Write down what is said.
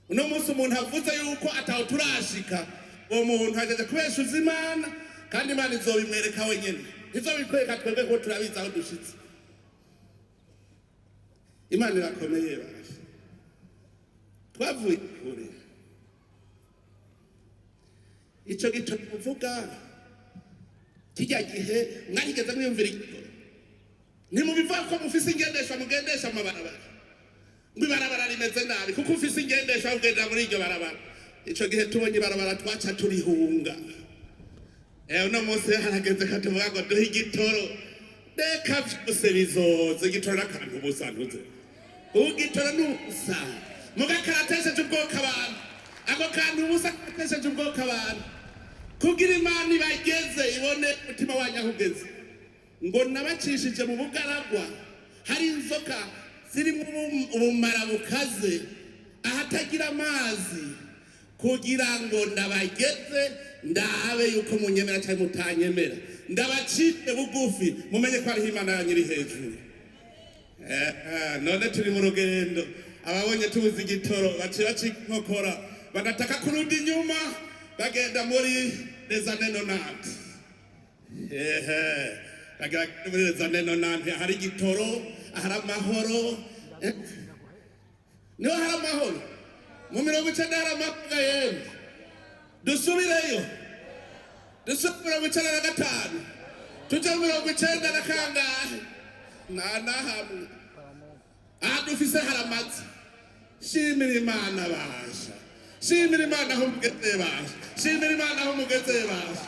uno munsi umuntu avuze yuko ataho turashika uwo muntu ajeje kubeshuza Imana kandi Imana izobimwereka wenyene izobikwereka twebwe ko turabizi aho dushitse. Imana irakomeye basha twavuye kure ico gito kuvuga kijya gihe mwarigeze mwiyumvira igitoro ntimubivuga ko mufise ingendesha mugendesha amabarabara ngo ibarabara rimeze nabi kuko ufise ingendesha ugendera muri iryo barabara. Ico gihe tubonye ibarabara twaca turihunga uno munsi harageze ko tuvuga ngo duhe igitoro reka vyose bizoze igitoro n'akantu ubusa ntuze ugitoro n'ubusa mugakaratesheje ubwoko abantu ako kantu ubusa karatesheje ubwoko abantu kugira Imana ibageze ibone umutima wanyu aho ugeze ngo nabacishije mu bugaragwa hari inzoka zirimo ubumara bukaze ahatagira amazi kugira ngo ndabageze ndabe yuko munyemera cyangwa mutanyemera ndabacike bugufi mumenye ko ari Imana yanyiri hejuru. None turi mu rugendo ababonye tubuze igitoro bacira cinkokora bagataka kurudi nyuma bagenda muri les années 90 bagenda muri les années 90 hari igitoro hari amahoro niho hari amahoro mu 90 hari amahoro yemwe dusubireyo dusubira mu 95 tujya mu 90 na kangahe na hamwe dufise haramaze shimira Imana basha shimira Imana aho mugeze basha shimira Imana aho mugeze basha